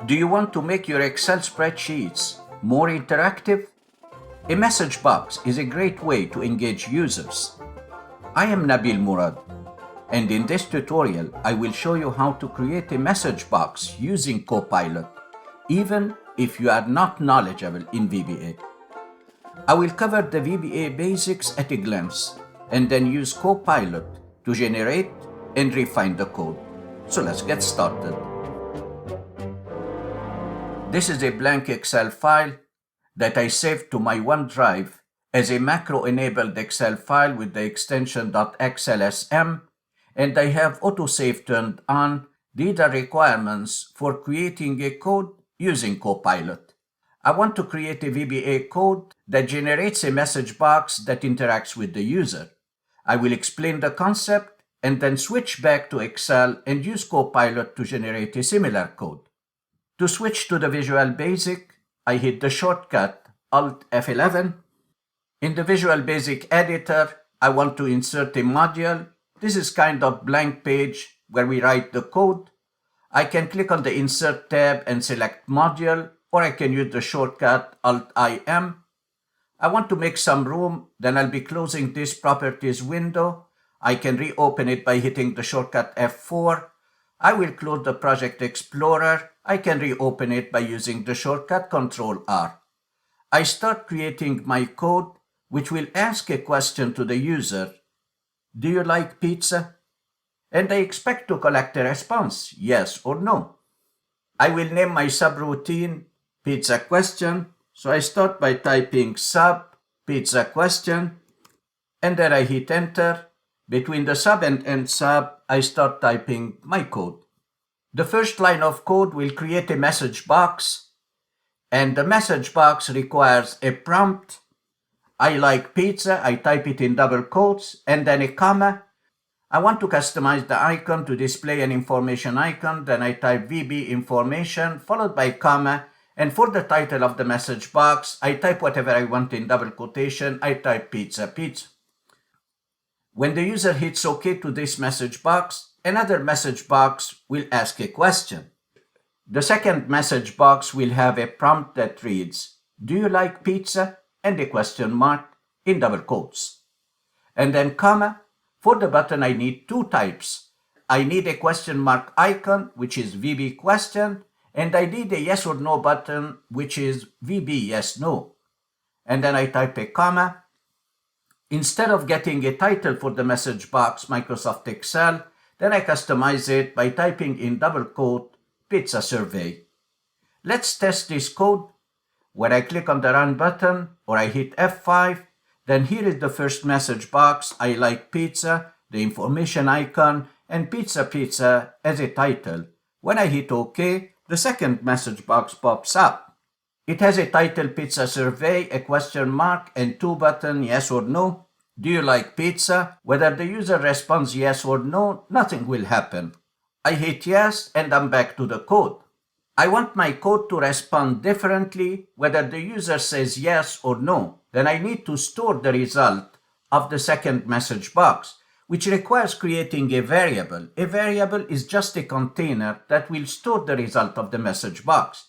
Do you want to make your Excel spreadsheets more interactive? A message box is a great way to engage users. I am Nabil Murad, and in this tutorial I will show you how to create a message box using Copilot, even if you are not knowledgeable in VBA. I will cover the VBA basics at a glance and then use Copilot to generate and refine the code. So let's get started. This is a blank Excel file that I saved to my OneDrive as a macro-enabled Excel file with the extension .xlsm, and I have autosave turned on. These are requirements for creating a code using Copilot. I want to create a VBA code that generates a message box that interacts with the user. I will explain the concept and then switch back to Excel and use Copilot to generate a similar code. To switch to the Visual Basic, I hit the shortcut Alt F11. In the Visual Basic editor, I want to insert a module. This is kind of blank page where we write the code. I can click on the Insert tab and select Module, or I can use the shortcut Alt-IM. I want to make some room, then I'll be closing this Properties window. I can reopen it by hitting the shortcut F4. I will close the Project Explorer. I can reopen it by using the shortcut Ctrl-R. I start creating my code, which will ask a question to the user. Do you like pizza? And I expect to collect a response, yes or no. I will name my subroutine pizza question. So I start by typing sub pizza question, and then I hit enter. Between the sub and end sub, I start typing my code. The first line of code will create a message box, and the message box requires a prompt. I like pizza, I type it in double quotes, and then a comma. I want to customize the icon to display an information icon, then I type VB information followed by comma, and for the title of the message box, I type whatever I want in double quotation. I type pizza, pizza. When the user hits OK to this message box, another message box will ask a question. The second message box will have a prompt that reads, do you like pizza? And a question mark in double quotes. And then comma. For the button, I need two types. I need a question mark icon, which is VB question, and I need a yes or no button, which is VB yes, no. And then I type a comma. Instead of getting a title for the message box, Microsoft Excel, then I customize it by typing in double quote, pizza survey. Let's test this code. When I click on the run button or I hit F5, then here is the first message box, I like pizza, the information icon, and pizza pizza as a title. When I hit OK, the second message box pops up. It has a title pizza survey, a question mark, and two buttons, yes or no. Do you like pizza? Whether the user responds yes or no, nothing will happen. I hit yes and I'm back to the code. I want my code to respond differently whether the user says yes or no. Then I need to store the result of the second message box, which requires creating a variable. A variable is just a container that will store the result of the message box.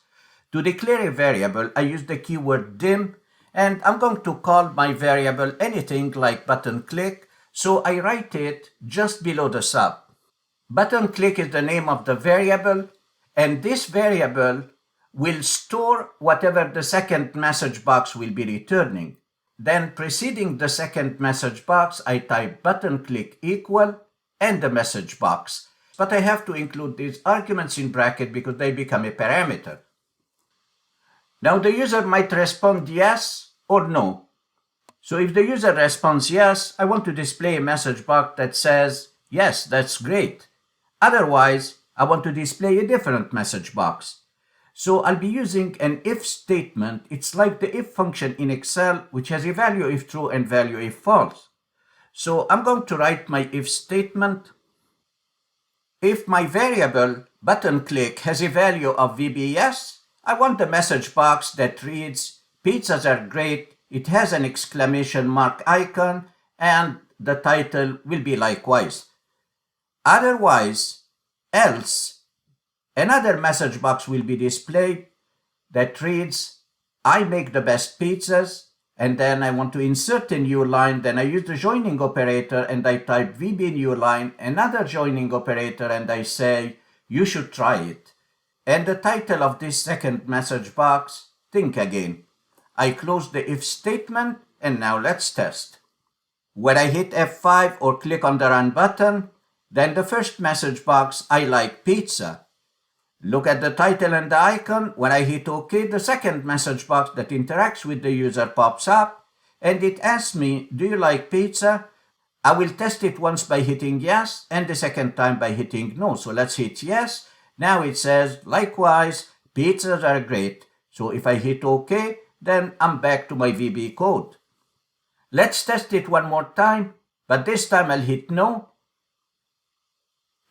To declare a variable, I use the keyword dim, and I'm going to call my variable anything like button click, so I write it just below the sub. Button click is the name of the variable, and this variable will store whatever the second message box will be returning. Then preceding the second message box, I type button click equal and the message box. But I have to include these arguments in bracket because they become a parameter. Now the user might respond yes or no. So if the user responds yes, I want to display a message box that says, yes, that's great. Otherwise, I want to display a different message box. So I'll be using an if statement. It's like the if function in Excel, which has a value if true and value if false. So I'm going to write my if statement. If my variable button click has a value of VB yes, I want the message box that reads, pizzas are great, it has an exclamation mark icon, and the title will be likewise. Otherwise, else, another message box will be displayed that reads, I make the best pizzas, and then I want to insert a new line, then I use the joining operator and I type VB new line, another joining operator, and I say, you should try it. And the title of this second message box, think again. I close the if statement, and now let's test. When I hit F5 or click on the run button, then the first message box, I like pizza. Look at the title and the icon. When I hit OK, the second message box that interacts with the user pops up, and it asks me, do you like pizza? I will test it once by hitting yes, and the second time by hitting no. So let's hit yes. Now it says, likewise, pizzas are great. So if I hit OK, then I'm back to my VB code. Let's test it one more time, but this time I'll hit no.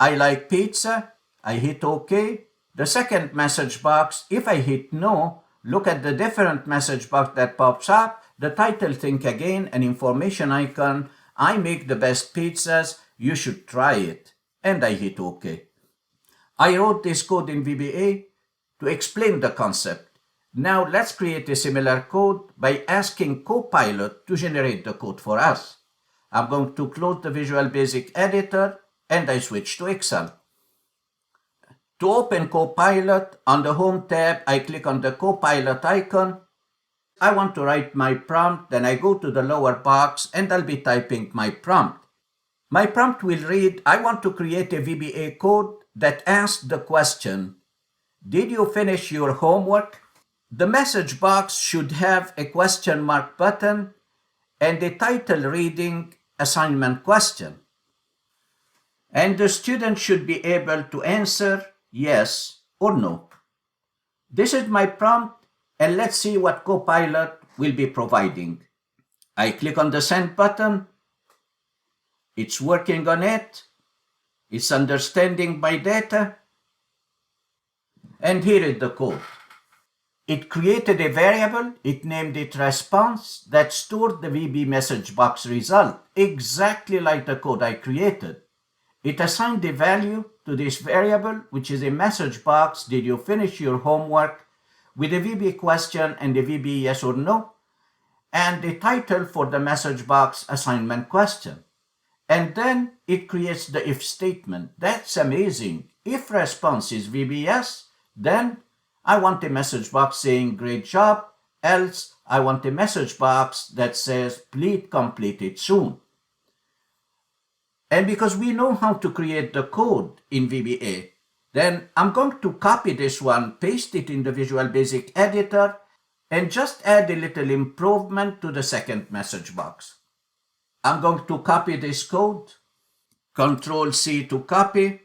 I like pizza. I hit OK. The second message box, if I hit no, look at the different message box that pops up, the title think again, an information icon, I make the best pizzas, you should try it, and I hit OK. I wrote this code in VBA to explain the concept. Now let's create a similar code by asking Copilot to generate the code for us. I'm going to close the Visual Basic editor and I switch to Excel. To open Copilot, on the Home tab, I click on the Copilot icon. I want to write my prompt, then I go to the lower box and I'll be typing my prompt. My prompt will read, I want to create a VBA code that asks the question, did you finish your homework? The message box should have a question mark button and a title reading assignment question. And the student should be able to answer yes or no. This is my prompt, and let's see what Copilot will be providing. I click on the send button. It's working on it. It's understanding my data. And here is the code. It created a variable, it named it response, that stored the VB message box result, exactly like the code I created. It assigned a value to this variable, which is a message box, did you finish your homework, with a VB question and a VB yes or no, and the title for the message box assignment question. And then it creates the if statement. That's amazing. If response is VB yes, then I want a message box saying great job, else I want a message box that says please complete it soon. And because we know how to create the code in VBA, then I'm going to copy this one, paste it in the Visual Basic editor, and just add a little improvement to the second message box. I'm going to copy this code, Control-C to copy,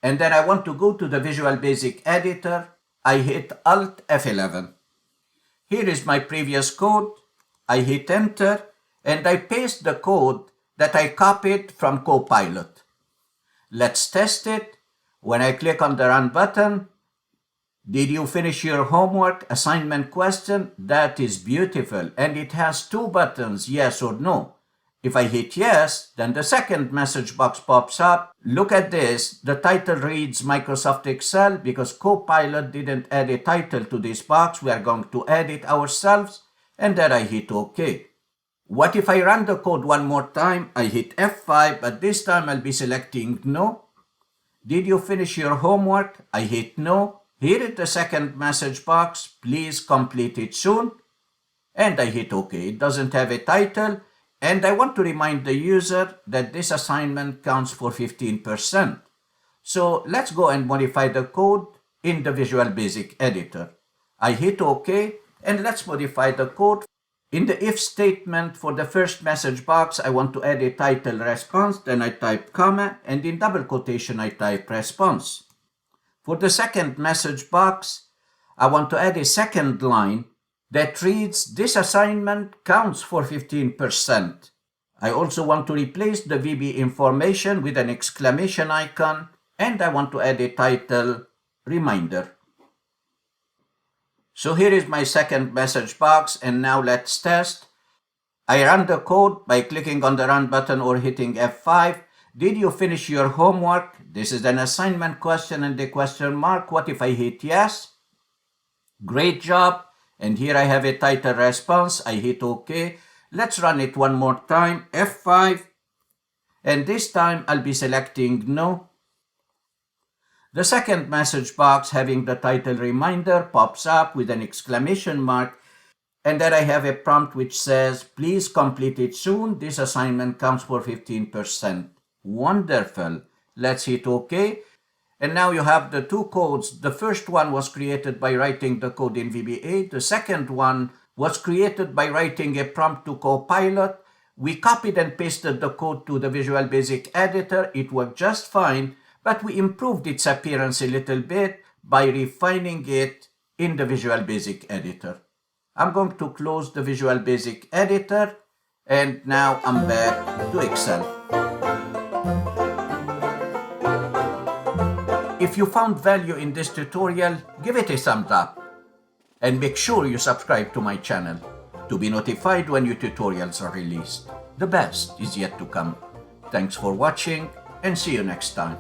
and then I want to go to the Visual Basic editor. I hit Alt F11. Here is my previous code. I hit Enter, and I paste the code that I copied from Copilot. Let's test it. When I click on the Run button, did you finish your homework? Assignment question. That is beautiful. And it has two buttons, yes or no. If I hit yes, then the second message box pops up. Look at this. The title reads Microsoft Excel because Copilot didn't add a title to this box. We are going to add it ourselves. And then I hit OK. What if I run the code one more time? I hit F5, but this time I'll be selecting no. Did you finish your homework? I hit no. Here is the second message box. Please complete it soon. And I hit OK. It doesn't have a title. And I want to remind the user that this assignment counts for 15%. So let's go and modify the code in the Visual Basic editor. I hit OK, and let's modify the code. In the if statement for the first message box, I want to add a title response, then I type comma, and in double quotation I type response. For the second message box, I want to add a second line that reads, this assignment counts for 15%. I also want to replace the VB information with an exclamation icon, and I want to add a title, reminder. So here is my second message box, and now let's test. I run the code by clicking on the Run button or hitting F5, Did you finish your homework? This is an assignment question and the question mark. What if I hit yes? Great job. And here I have a title response. I hit OK. Let's run it one more time. F5. And this time I'll be selecting no. The second message box having the title reminder pops up with an exclamation mark. And then I have a prompt which says, please complete it soon. This assignment counts for 15%. Wonderful. Let's hit OK. And now you have the two codes. The first one was created by writing the code in VB8. The second one was created by writing a prompt to Copilot. We copied and pasted the code to the Visual Basic editor. It worked just fine, but we improved its appearance a little bit by refining it in the Visual Basic editor. I'm going to close the Visual Basic editor, and now I'm back to Excel. If you found value in this tutorial, give it a thumbs up. And make sure you subscribe to my channel to be notified when new tutorials are released. The best is yet to come. Thanks for watching and see you next time.